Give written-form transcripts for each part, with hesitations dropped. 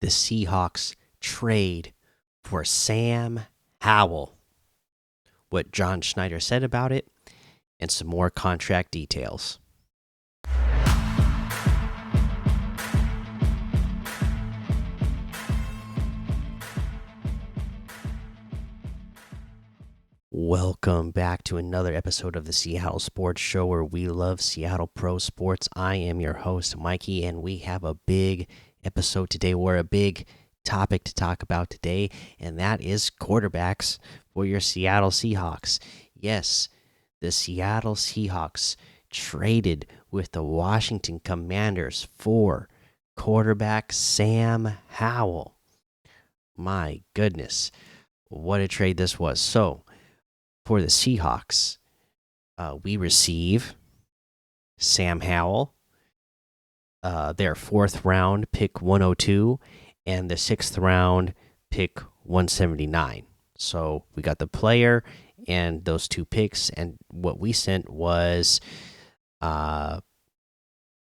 the Seahawks trade for Sam Howell, what John Schneider said about it, and some more contract details. Welcome back to another episode of the Seattle Sports Show, where we love Seattle pro sports. I am your host, Mikey, and we have a big episode today, or a big topic to talk about today, and that is quarterbacks for your Seattle Seahawks. Yes, the Seattle Seahawks traded with the Washington Commanders for quarterback Sam Howell. My goodness, what a trade this was. So, for the Seahawks, we receive Sam Howell, their 4th round pick 102, and the 6th round pick 179. So we got the player and those 2 picks, and what we sent was 3rd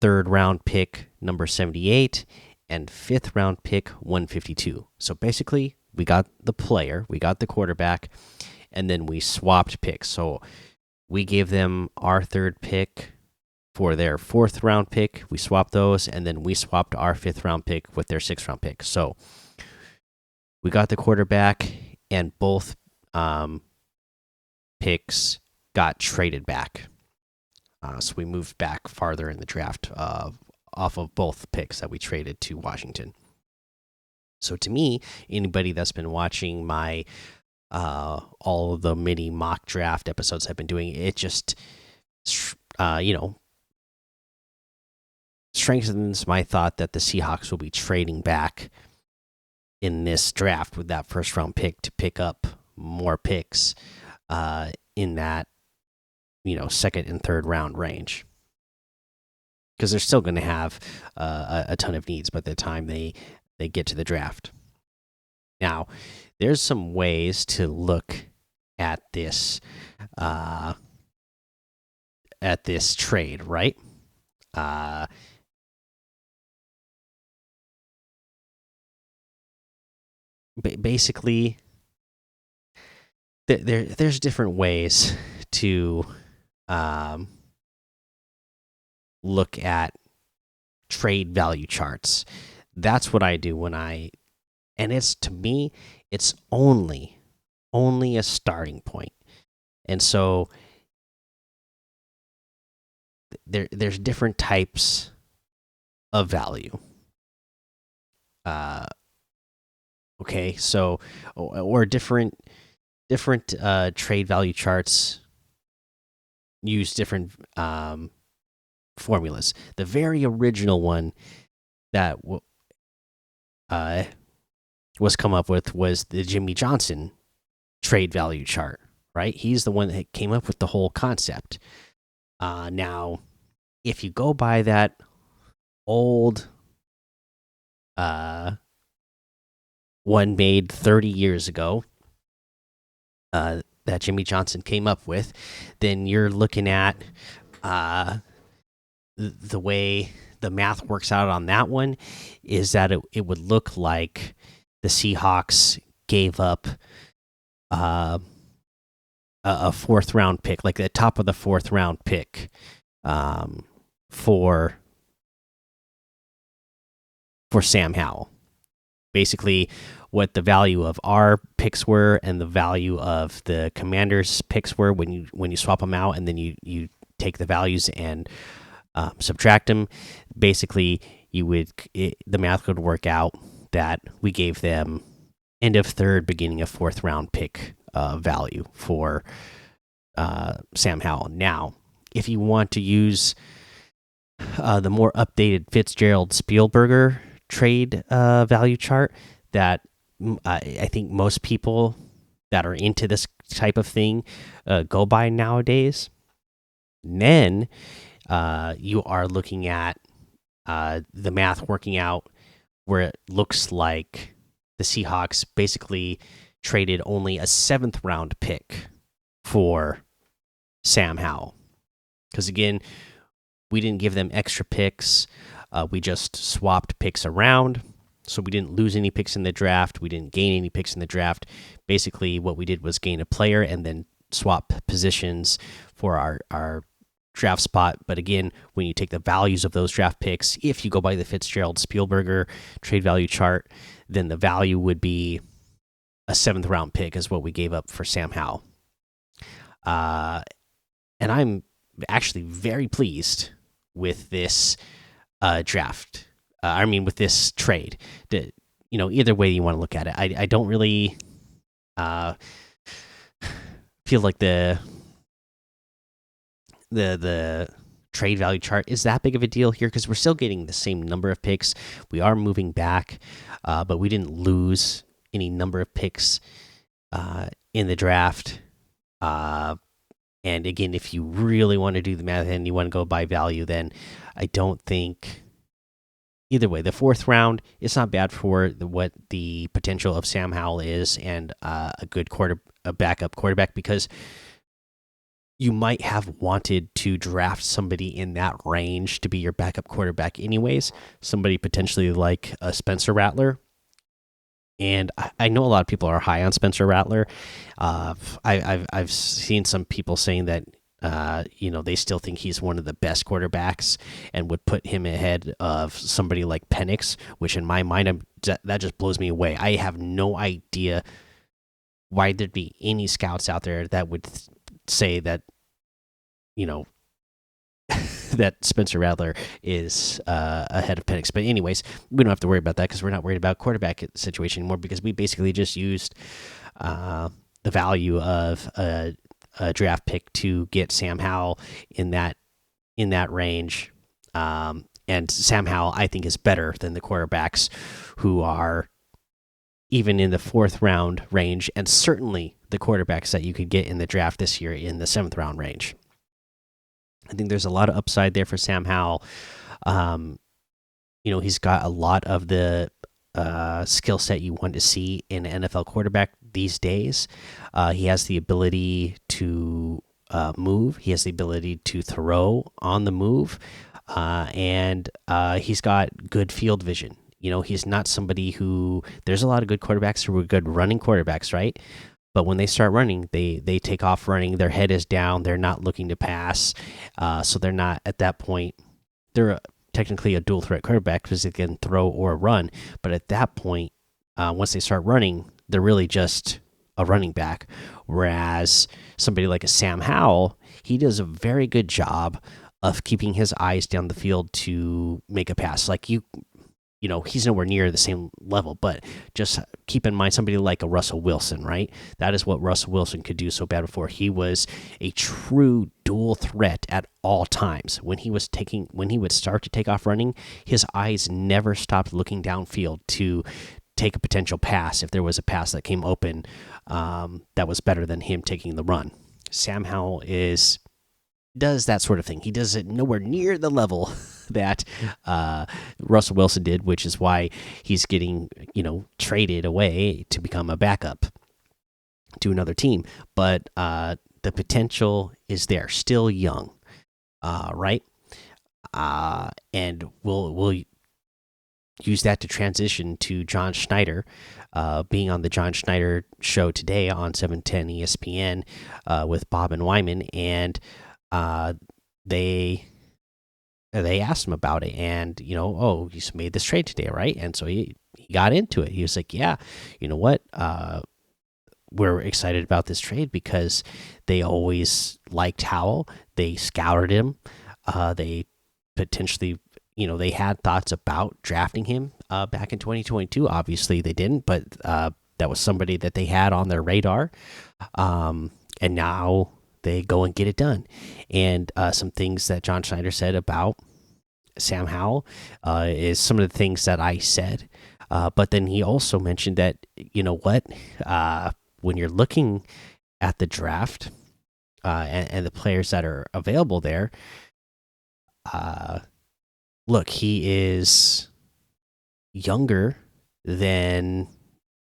round pick number 78 and 5th round pick 152. So basically, we got the player, we got the quarterback, and then we swapped picks. So we gave them our 3rd pick for their 4th round pick. We swapped those, and then we swapped our 5th round pick with their 6th round pick. So we got the quarterback, and both picks got traded back. So we moved back farther in the draft off of both picks that we traded to Washington. So to me, anybody that's been watching my all of the mini mock draft episodes I've been doing, it just strengthens my thought that the Seahawks will be trading back in this draft with that 1st round pick to pick up more picks in that 2nd and 3rd round range, because they're still going to have a ton of needs by the time they get to the draft. Now, there's some ways to look at this trade, right? Basically, there's different ways to look at trade value charts. That's what I do and it's, to me, it's only a starting point. And so there's different types of value. Okay, so or different trade value charts use different formulas. The very original one that was come up with was the Jimmy Johnson trade value chart, right? He's the one that came up with the whole concept. Now, if you go by that old one made 30 years ago that Jimmy Johnson came up with, then you're looking at the way the math works out on that one is that it would look like the Seahawks gave up a 4th round pick, like the top of the 4th round pick, for Sam Howell. Basically, what the value of our picks were and the value of the Commanders' picks were when you swap them out, and then you take the values and subtract them. Basically, the math would work out that we gave them end of 3rd, beginning of 4th round pick value for Sam Howell. Now, if you want to use the more updated Fitzgerald Spielberger trade value chart that I think most people that are into this type of thing go by nowadays, then you are looking at the math working out where it looks like the Seahawks basically traded only a 7th round pick for Sam Howell. Because again, we didn't give them extra picks. We just swapped picks around. So we didn't lose any picks in the draft. We didn't gain any picks in the draft. Basically, what we did was gain a player and then swap positions for our draft spot. But again, when you take the values of those draft picks, if you go by the Fitzgerald Spielberger trade value chart, then the value would be a 7th round pick is what we gave up for Sam Howell. And I'm actually very pleased with this draft. With this trade. Either way you want to look at it, I don't really feel like the trade value chart is that big of a deal here because we're still getting the same number of picks. We are moving back, but we didn't lose any number of picks in the draft. And again, if you really want to do the math and you want to go by value, then I don't think either way. The 4th round, it's not bad for what the potential of Sam Howell is and a good backup quarterback, because you might have wanted to draft somebody in that range to be your backup quarterback anyways. Somebody potentially like Spencer Rattler. And I know a lot of people are high on Spencer Rattler. I've seen some people saying that they still think he's one of the best quarterbacks and would put him ahead of somebody like Penix, which in my mind that just blows me away. I have no idea why there'd be any scouts out there that would say that that Spencer Rattler is ahead of Penix. But anyways, we don't have to worry about that because we're not worried about quarterback situation anymore, because we basically just used the value of a draft pick to get Sam Howell in that range. And Sam Howell, I think, is better than the quarterbacks who are even in the 4th round range, and certainly the quarterbacks that you could get in the draft this year in the 7th round range. I think there's a lot of upside there for Sam Howell. He's got a lot of the skill set you want to see in an NFL quarterback these days. He has the ability to move. He has the ability to throw on the move, and he's got good field vision. He's not somebody who. There's a lot of good quarterbacks who are good running quarterbacks, right? But when they start running, they take off running. Their head is down. They're not looking to pass, so they're not at that point. They're technically a dual threat quarterback because they can throw or run. But at that point, once they start running, they're really just a running back. Whereas somebody like a Sam Howell, he does a very good job of keeping his eyes down the field to make a pass. Like he's nowhere near the same level, but just keep in mind somebody like a Russell Wilson, right? That is what Russell Wilson could do so bad before. He was a true dual threat at all times. When he would start to take off running, his eyes never stopped looking downfield to take a potential pass if there was a pass that came open that was better than him taking the run. Sam Howell does that sort of thing. He does it nowhere near the level that Russell Wilson did, which is why he's getting traded away to become a backup to another team. But the potential is there, still young, right? And we'll use that to transition to John Schneider, being on the John Schneider show today on 710 ESPN with Bob and Wyman, and they asked him about it, and oh, you made this trade today, right? And so he got into it. He was like, yeah, you know what, we're excited about this trade because they always liked Howell. They scouted him. They potentially, they had thoughts about drafting him back in 2022. Obviously they didn't, but that was somebody that they had on their radar, and now they go and get it done. And some things that John Schneider said about Sam Howell is some of the things that I said. But then he also mentioned that, when you're looking at the draft and the players that are available there, look, he is younger than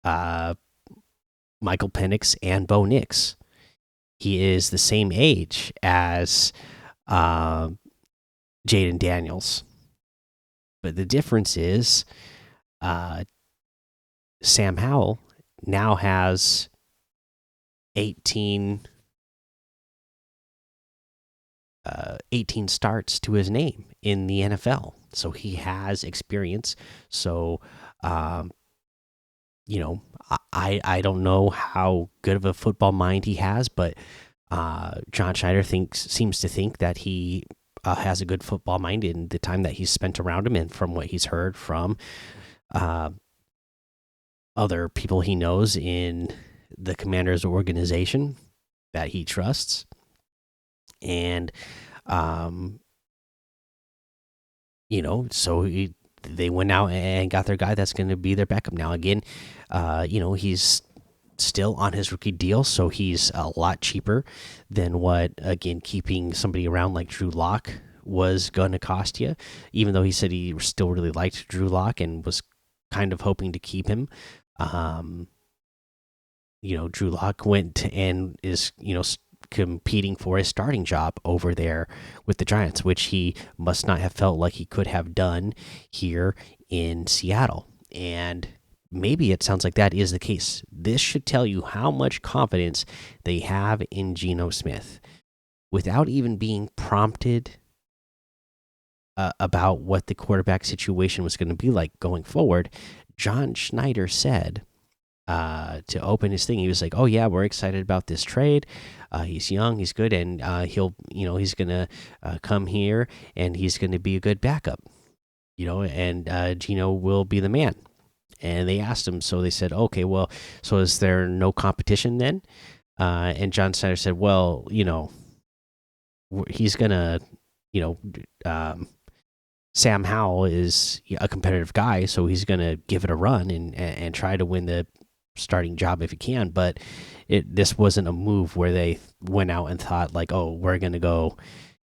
Michael Penix and Bo Nix. He is the same age as Jaden Daniels. But the difference is uh, Sam Howell now has 18 18 starts to his name in the NFL. So he has experience. So, um, I don't know how good of a football mind he has, but John Schneider seems to think that he has a good football mind in the time that he's spent around him, and from what he's heard from uh, other people he knows in the Commanders organization that he trusts. And um, so they went out and got their guy that's going to be their backup now. Again, he's still on his rookie deal, so he's a lot cheaper than what, again, keeping somebody around like Drew Lock was going to cost you. Even though he said he still really liked Drew Lock and was kind of hoping to keep him. Drew Lock went and is competing for a starting job over there with the Giants, which he must not have felt like he could have done here in Seattle. And maybe it sounds like that is the case. This should tell you how much confidence they have in Geno Smith without even being prompted about what the quarterback situation was going to be like going forward. John Schneider said, to open his thing, he was like, "Oh yeah, we're excited about this trade. He's young, he's good, and he's gonna come here and he's gonna be a good backup, and Gino will be the man." And they asked him, so they said, "Okay, well, so is there no competition then?" And John Snyder said, "Well, he's gonna, you know, um, Sam Howell is a competitive guy, so he's gonna give it a run and try to win the starting job if he can." But this wasn't a move where they went out and thought like, "Oh, we're gonna go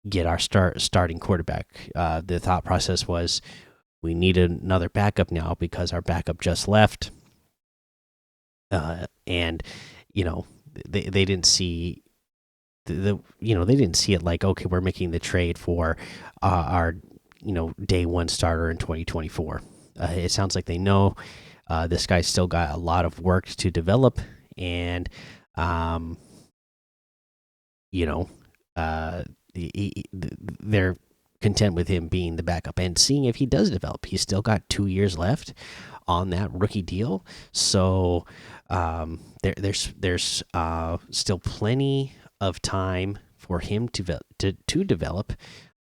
get our starting quarterback." The thought process was, we need another backup now because our backup just left, and they didn't see they didn't see it like, okay, we're making the trade for our day one starter in 2024. It sounds like they know this guy's still got a lot of work to develop, and you know, they're content with him being the backup and seeing if he does develop. He's still got 2 years left on that rookie deal, so there's still plenty of time for him to develop,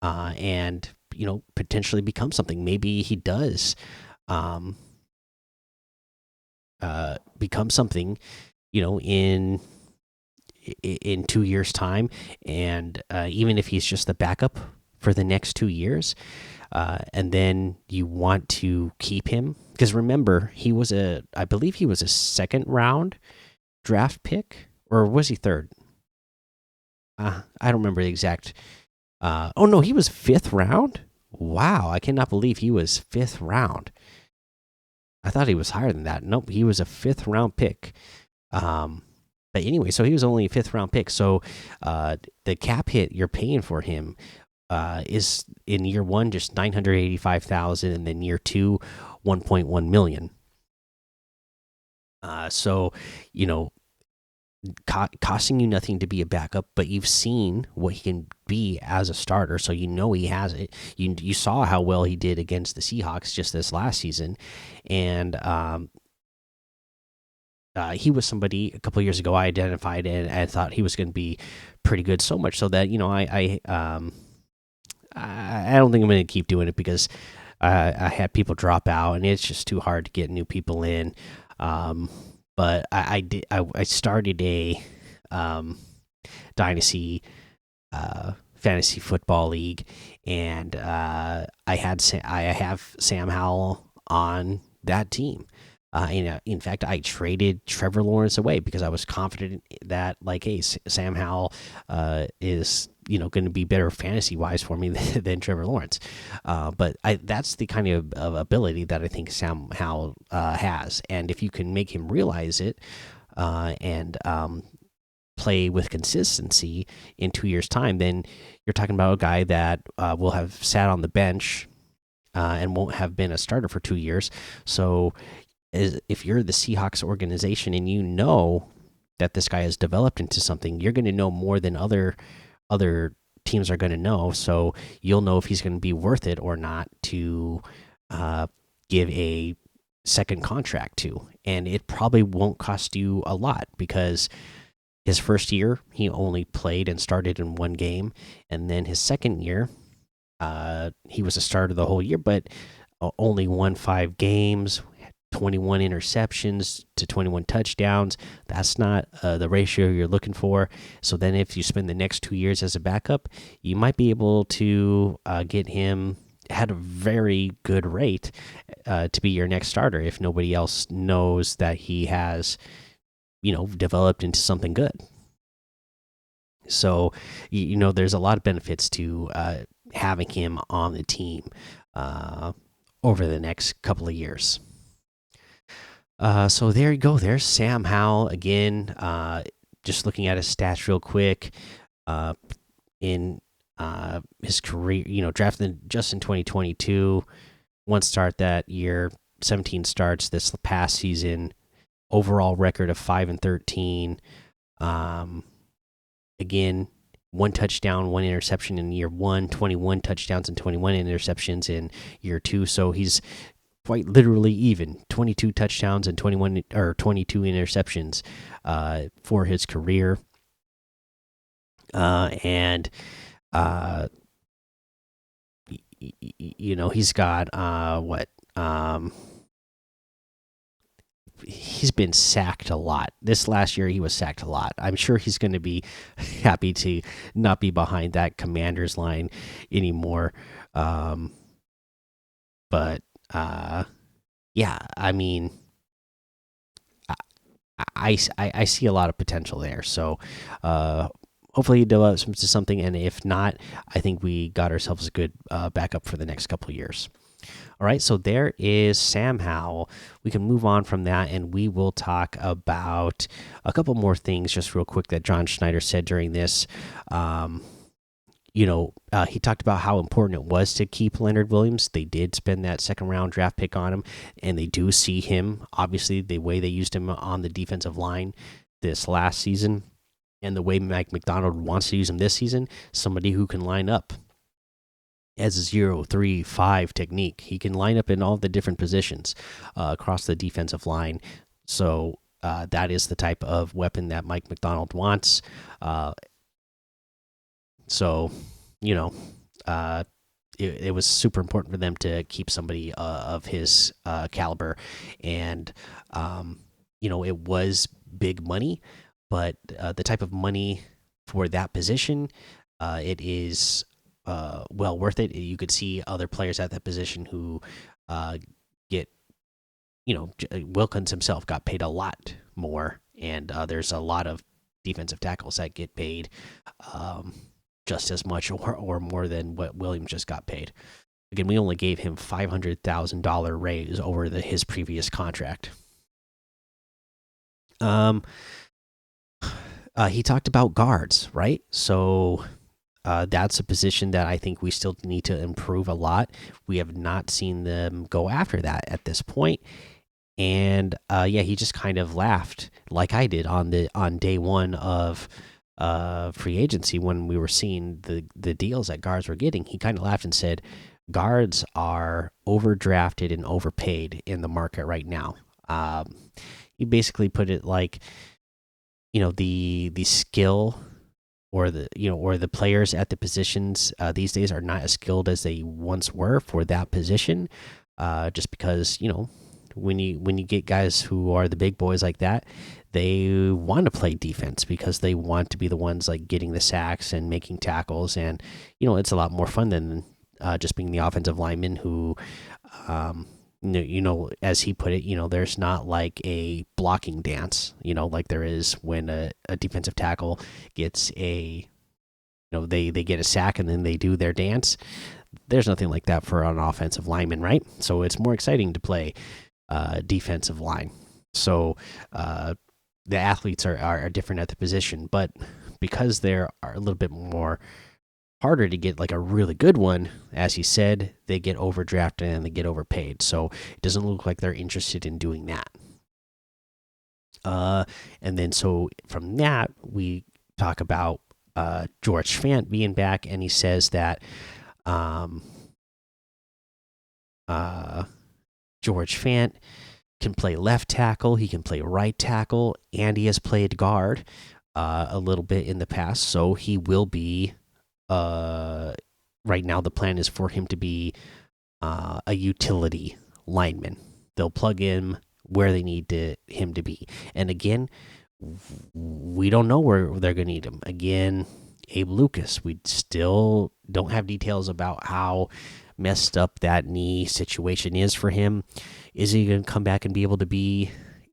and potentially become something. Maybe he does become something, in 2 years' time, and even if he's just the backup for the next 2 years, and then you want to keep him because remember I believe he was a second round draft pick, or was he third? I don't remember the exact. Oh no, he was fifth round. Wow, I cannot believe he was fifth round. I thought he was higher than that. Nope, he was a fifth round pick. But anyway, so he was only a fifth round pick. So the cap hit you're paying for him is in year one just 985,000, and then year two 1.1 million. So costing you nothing to be a backup, but you've seen what he can be as a starter, so he has it. You saw how well he did against the Seahawks just this last season, and he was somebody a couple years ago I identified and I thought he was going to be pretty good. So much so that I don't think I'm going to keep doing it because I had people drop out and it's just too hard to get new people in. But I started a dynasty fantasy football league, and I have Sam Howell on that team. In fact, I traded Trevor Lawrence away because I was confident that, like, hey, Sam Howell is going to be better fantasy wise for me than Trevor Lawrence. But that's the kind of ability that I think Sam Howell has, and if you can make him realize it and play with consistency in 2 years' time, then you're talking about a guy that will have sat on the bench and won't have been a starter for 2 years. So, if you're the Seahawks organization and you know that this guy has developed into something, you're going to know more than other teams are going to know. So you'll know if he's going to be worth it or not to uh, give a second contract to, and it probably won't cost you a lot because his first year he only played and started in one game, and then his second year he was a starter the whole year, but only won 5 games. 21 interceptions to 21 touchdowns. That's not the ratio you're looking for. So then, if you spend the next 2 years as a backup, you might be able to get him at a very good rate to be your next starter if nobody else knows that he has, developed into something good. So, there's a lot of benefits to having him on the team over the next couple of years. So there you go. There's Sam Howell again. Just looking at his stats real quick. In his career, drafted just in 2022, 1 start that year, 17 starts this past season. Overall record of 5-13. Again, 1 touchdown, 1 interception in year 1, 21 touchdowns and 21 interceptions in year 2. So he's quite literally even 22 touchdowns and 22 interceptions for his career. And he's got what he's been sacked a lot. This last year he was sacked a lot. I'm sure he's going to be happy to not be behind that Commanders line anymore. But yeah, I mean, I see a lot of potential there. So hopefully he develops into something, and if not, I think we got ourselves a good backup for the next couple of years. All right, so there is Sam Howell. We can move on from that, and we will talk about a couple more things just real quick that John Schneider said during this. He talked about how important it was to keep Leonard Williams. They did spend that second-round draft pick on him, and they do see him, obviously, the way they used him on the defensive line this last season, and the way Mike McDonald wants to use him this season, somebody who can line up as a 0-3-5 technique. He can line up in all the different positions across the defensive line. So that is the type of weapon that Mike McDonald wants. So, it was super important for them to keep somebody of his caliber. And, it was big money, but the type of money for that position, it is well worth it. You could see other players at that position who get, Wilkins himself got paid a lot more. And there's a lot of defensive tackles that get paid just as much or more than what Williams just got paid. Again, we only gave him $500,000 raise over his previous contract. He talked about guards, right? So that's a position that I think we still need to improve a lot. We have not seen them go after that at this point. And yeah, he just kind of laughed like I did on day one of free agency when we were seeing the deals that guards were getting. He kind of laughed and said, "Guards are overdrafted and overpaid in the market right now." He basically put it like, the skill or the players at the positions these days are not as skilled as they once were for that position. Just because when you get guys who are the big boys like that, they want to play defense because they want to be the ones like getting the sacks and making tackles, and it's a lot more fun than just being the offensive lineman who, as he put it, there's not like a blocking dance, like there is when a defensive tackle gets they get a sack and then they do their dance. There's nothing like that for an offensive lineman, right? So it's more exciting to play defensive line. So the athletes are different at the position, but because there are a little bit more harder to get like a really good one. As he said, they get overdrafted and they get overpaid. So it doesn't look like they're interested in doing that. And then so from that, we talk about George Fant being back, and he says that um, George Fant can play left tackle, he can play right tackle, and he has played guard a little bit in the past. So he will be. Right now, the plan is for him to be a utility lineman. They'll plug him where they need him to be. And again, we don't know where they're going to need him. Again, Abe Lucas, we still don't have details about how messed up that knee situation is for him. Is he going to come back and be able to be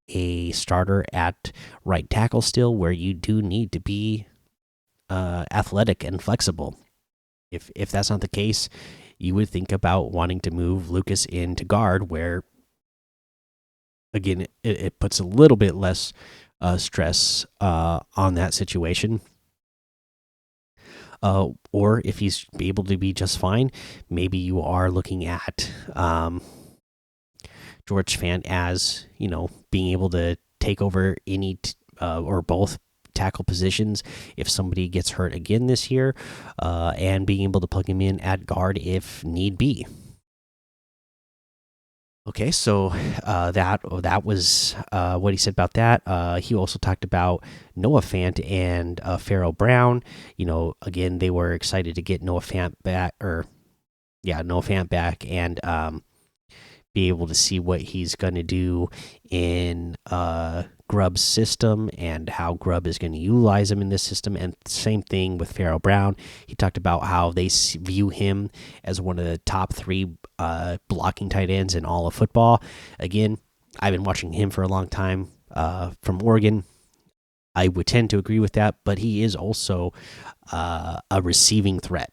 a starter at right tackle still, where you do need to be athletic and flexible? If that's not the case, you would think about wanting to move Lucas into guard, where again it puts a little bit less stress on that situation. Or if he's able to be just fine, maybe you are looking at George Fant as, being able to take over any or both tackle positions if somebody gets hurt again this year, and being able to plug him in at guard if need be. Okay, so that was what he said about that. He also talked about Noah Fant and Pharaoh Brown. Again, they were excited to get Noah Fant back, and be able to see what he's going to do in Grubb's system and how Grubb is going to utilize him in this system. And same thing with Pharaoh Brown. He talked about how they view him as one of the top 3 blocking tight ends in all of football. Again, I've been watching him for a long time from Oregon. I would tend to agree with that, but he is also a receiving threat.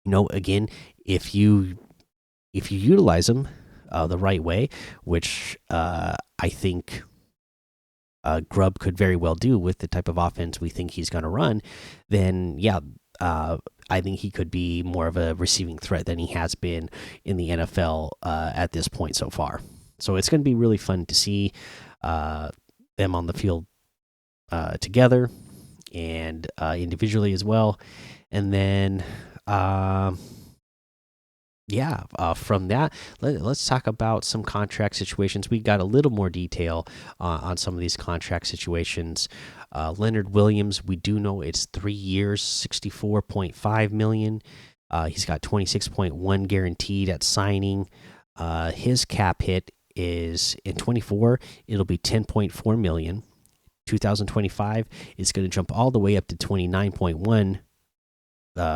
Again, if you utilize him the right way, which I think Grubb could very well do with the type of offense we think he's going to run, then I think he could be more of a receiving threat than he has been in the NFL at this point so far. So it's going to be really fun to see them on the field together and individually as well. And then from that, let's talk about some contract situations. We got a little more detail on some of these contract situations. Leonard Williams, we do know it's 3 years, 64.5 million. He's got 26.1 guaranteed at signing. His cap hit is in 24. It'll be 10.4 million. 2025 is going to jump all the way up to 29.1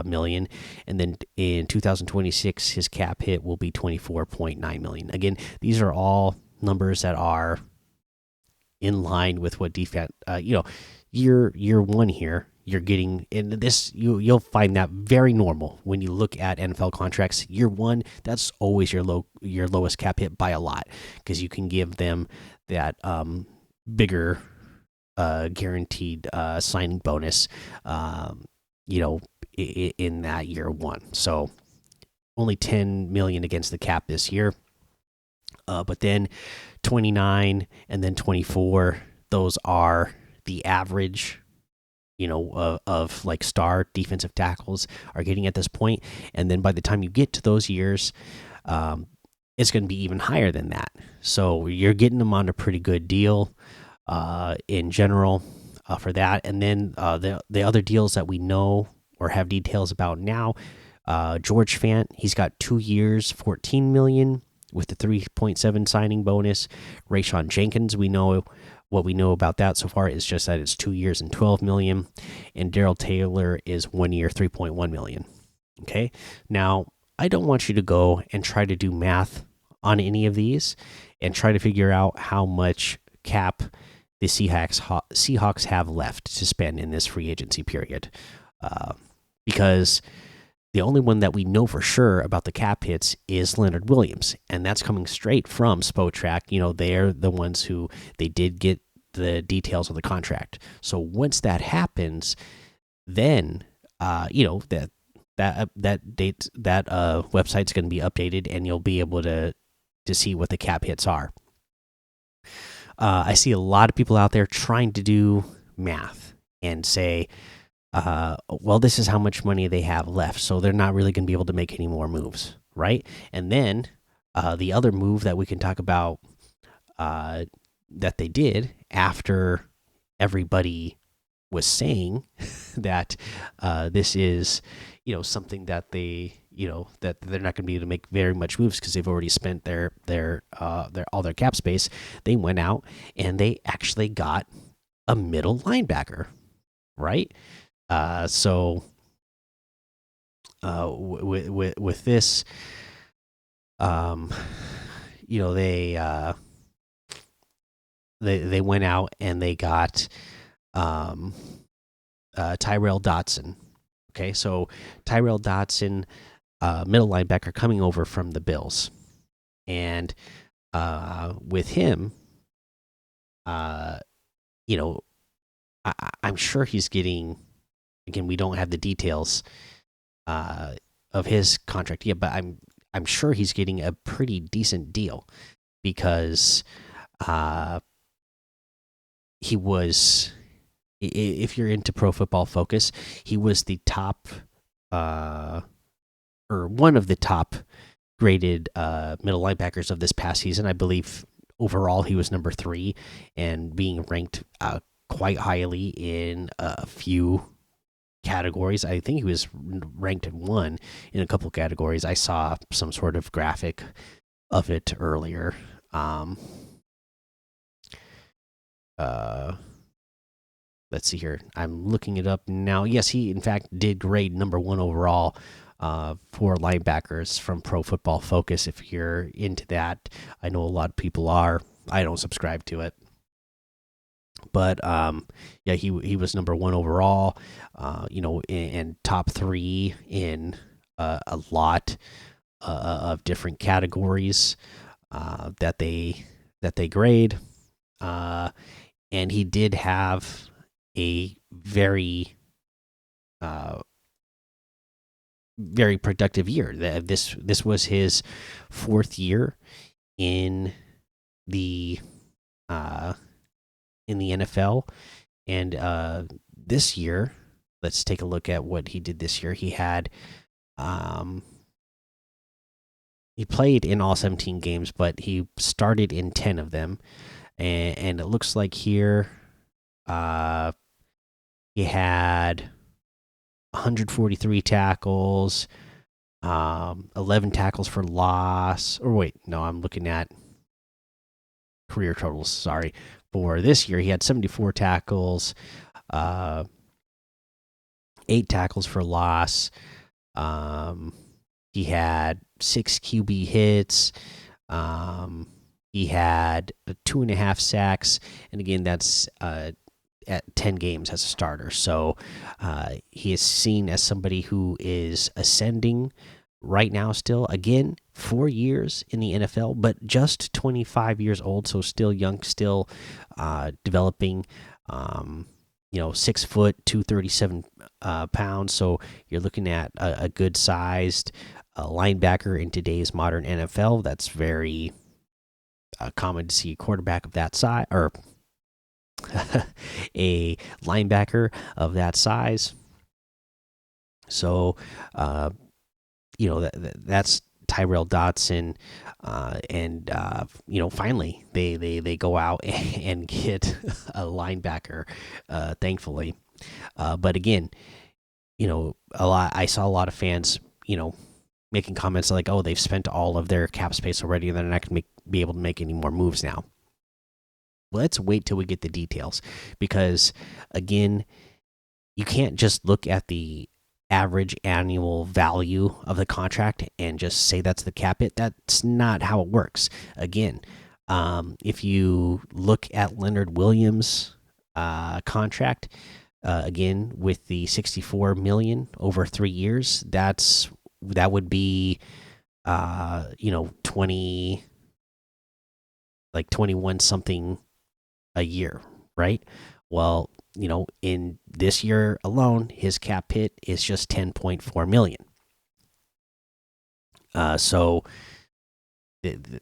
million, and then in 2026 his cap hit will be 24.9 million. Again, these are all numbers that are in line with what defense year one here you're getting in this. You'll find that very normal when you look at NFL contracts. Year one, that's always your lowest cap hit by a lot, because you can give them that bigger guaranteed signing bonus in that year one. So only 10 million against the cap this year, but then 29 and then 24, those are the average of like star defensive tackles are getting at this point. And then by the time you get to those years, it's going to be even higher than that. So you're getting them on a pretty good deal in general for that. And then the other deals that we know or have details about now, George Fant, he's got 2 years, 14 million with the 3.7 signing bonus. Rayshon Jenkins, we know what we know about that so far is just that it's 2 years and 12 million, and Darrell Taylor is 1 year, 3.1 million. Okay, now I don't want you to go and try to do math on any of these and try to figure out how much cap the Seahawks have left to spend in this free agency period, because the only one that we know for sure about the cap hits is Leonard Williams, and that's coming straight from Spotrac. They're the ones who they did get the details of the contract. So once that happens, then that date that website's going to be updated, and you'll be able to see what the cap hits are. I see a lot of people out there trying to do math and say, well, this is how much money they have left, so they're not really going to be able to make any more moves, right? And then the other move that we can talk about that they did after everybody was saying that this is, something that that they're not going to be able to make very much moves because they've already spent their all their cap space. They went out and they actually got a middle linebacker, right? So with this, um, you know, they went out and they got um, Tyrel Dodson. Okay, so Tyrel Dodson, middle linebacker, coming over from the Bills, and with him, uh, you know, I'm sure he's getting. Again, we don't have the details of his contract yet, but I'm sure he's getting a pretty decent deal because uh, he was. If you're into Pro Football Focus, he was the top, or one of the top graded middle linebackers of this past season. I believe overall he was number 3, and being ranked quite highly in a few categories. I think he was ranked at 1 in a couple categories. I saw some sort of graphic of it earlier. Let's see here. I'm looking it up now. Yes, he in fact did grade number 1 overall for linebackers from Pro Football Focus. If you're into that, I know a lot of people are. I don't subscribe to it, but yeah, he was number 1 overall. And top 3 in a lot of different categories that they grade. And he did have a very productive year. This was his 4th year in the NFL, and this year, let's take a look at what he did this year. He played in all 17 games, but he started in 10 of them, and it looks like here he had 143 tackles, 11 tackles for loss. Or wait, no, I'm looking at career totals. Sorry. For this year, he had 74 tackles, 8 tackles for loss. He had 6 QB hits. He had 2.5 sacks, and again, that's at 10 games as a starter. So he is seen as somebody who is ascending right now still. Again, 4 years in the NFL, but just 25 years old, so still young, still developing. 6 foot, 237 pounds. So you're looking at a good sized linebacker in today's modern NFL. That's very common to see a quarterback of that size, or a linebacker of that size. So, that's Tyrel Dodson, and finally they go out and get a linebacker, thankfully. But again, I saw a lot of fans, making comments like, "Oh, they've spent all of their cap space already, and they're not going to be able to make any more moves now." Let's wait till we get the details, because again, you can't just look at the average annual value of the contract and just say that's the cap hit. That's not how it works. Again, if you look at Leonard Williams' contract, again with the 64 million over 3 years, that would be 21 something a year, right? Well, in this year alone, his cap hit is just 10.4 million. So, and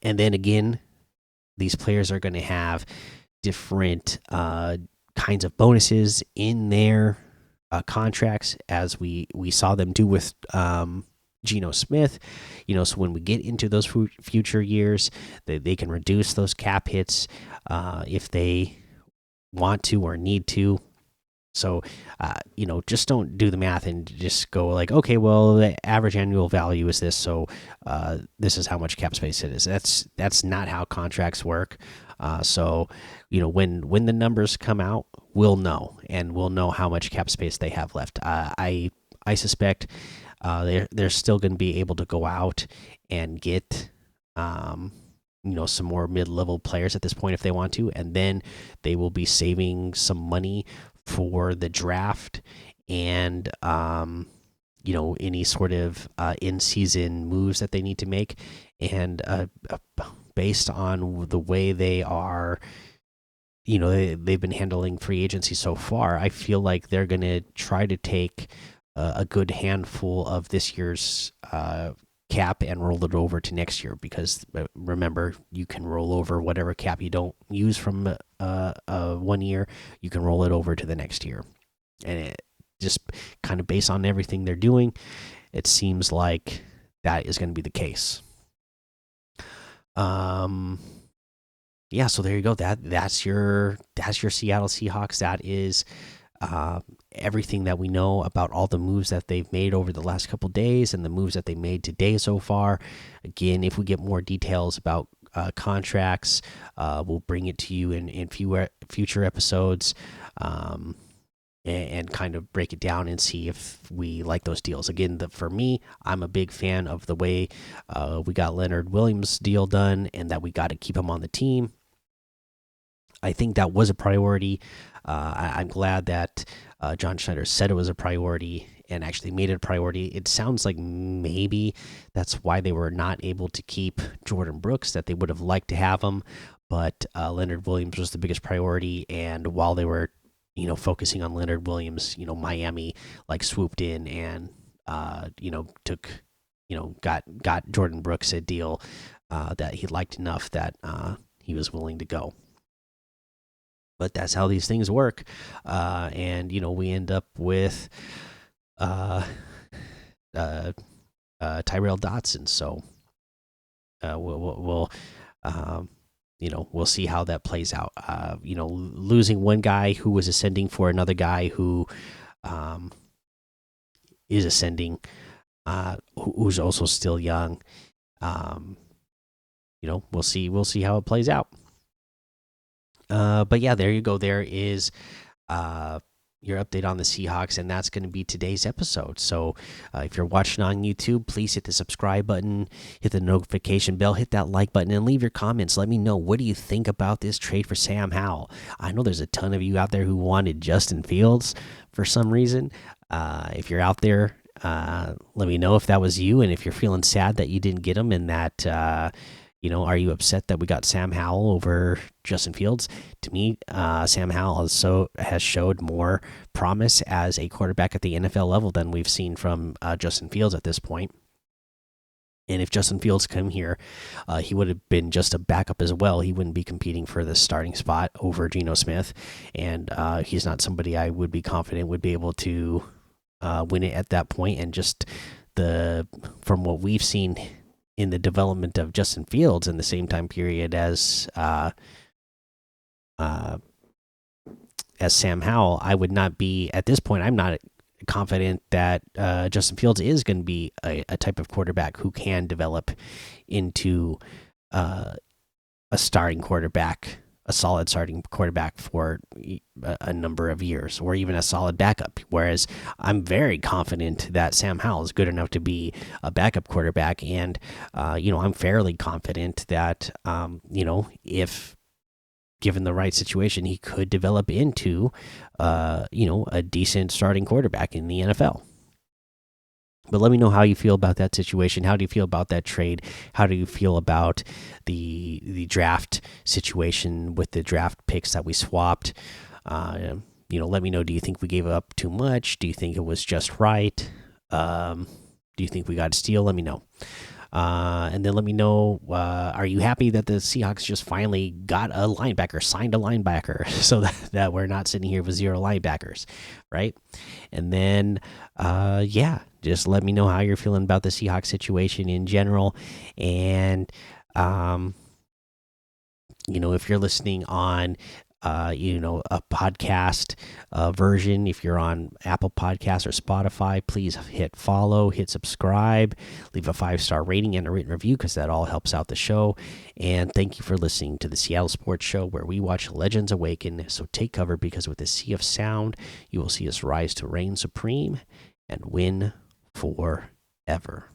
then again, these players are going to have different kinds of bonuses in their contracts, as we saw them do with Geno Smith. So when we get into those future years, they can reduce those cap hits if they want to or need to. So, just don't do the math and just go like, okay, well, the average annual value is this, so this is how much cap space it is. That's not how contracts work. So, when the numbers come out, we'll know, and we'll know how much cap space they have left. I suspect they're still going to be able to go out and get some more mid-level players at this point if they want to, and then they will be saving some money for the draft and any sort of in-season moves that they need to make. And based on the way they are, they've been handling free agency so far, I feel like they're going to try to take a good handful of this year's cap and roll it over to next year, because remember, you can roll over whatever cap you don't use from 1 year, you can roll it over to the next year. And it just kind of based on everything they're doing, it seems like that is going to be the case. Yeah, so there you go. That's your Seattle Seahawks. That is everything that we know about all the moves that they've made over the last couple days and the moves that they made today so far. Again, if we get more details about contracts, we'll bring it to you in future episodes, and kind of break it down and see if we like those deals. Again, for me, I'm a big fan of the way we got Leonard Williams' deal done, and that we got to keep him on the team. I think that was a priority. I'm glad that John Schneider said it was a priority and actually made it a priority. It sounds like maybe that's why they were not able to keep Jordan Brooks, that they would have liked to have him, but Leonard Williams was the biggest priority. And while they were, focusing on Leonard Williams, Miami swooped in and, took, got Jordan Brooks a deal that he liked enough that he was willing to go. But that's how these things work, and we end up with Tyrel Dodson. So we'll see how that plays out. Losing one guy who was ascending for another guy who is ascending, who's also still young. We'll see how it plays out. But yeah, there you go. There is your update on the Seahawks, and that's going to be today's episode. So if you're watching on YouTube, please hit the subscribe button, hit the notification bell, hit that like button, and leave your comments. Let me know, what do you think about this trade for Sam Howell? I know there's a ton of you out there who wanted Justin Fields for some reason. If you're out there, let me know if that was you, and if you're feeling sad that you didn't get him, and that are you upset that we got Sam Howell over Justin Fields? To me, Sam Howell has showed more promise as a quarterback at the NFL level than we've seen from Justin Fields at this point. And if Justin Fields came here, he would have been just a backup as well. He wouldn't be competing for the starting spot over Geno Smith, and he's not somebody I would be confident would be able to win it at that point. And just from what we've seen in the development of Justin Fields in the same time period as Sam Howell, I would not be at this point. I'm not confident that Justin Fields is going to be a type of quarterback who can develop into a starting quarterback, a solid starting quarterback for a number of years, or even a solid backup. Whereas I'm very confident that Sam Howell is good enough to be a backup quarterback, and I'm fairly confident that if given the right situation, he could develop into a decent starting quarterback in the NFL. But let me know how you feel about that situation. How do you feel about that trade? How do you feel about the draft situation with the draft picks that we swapped? Let me know. Do you think we gave up too much? Do you think it was just right? Do you think we got a steal? Let me know. And then let me know, are you happy that the Seahawks just finally got a linebacker, signed a linebacker, so that we're not sitting here with 0 linebackers, right? And then, yeah, just let me know how you're feeling about the Seahawks situation in general. And, if you're listening on a podcast version, if you're on Apple Podcasts or Spotify, please hit follow, hit subscribe, leave a 5-star rating and a written review, because that all helps out the show. And thank you for listening to the Seattle Sports Show, where we watch legends awaken. So take cover, because with the sea of sound, you will see us rise to reign supreme and win forever.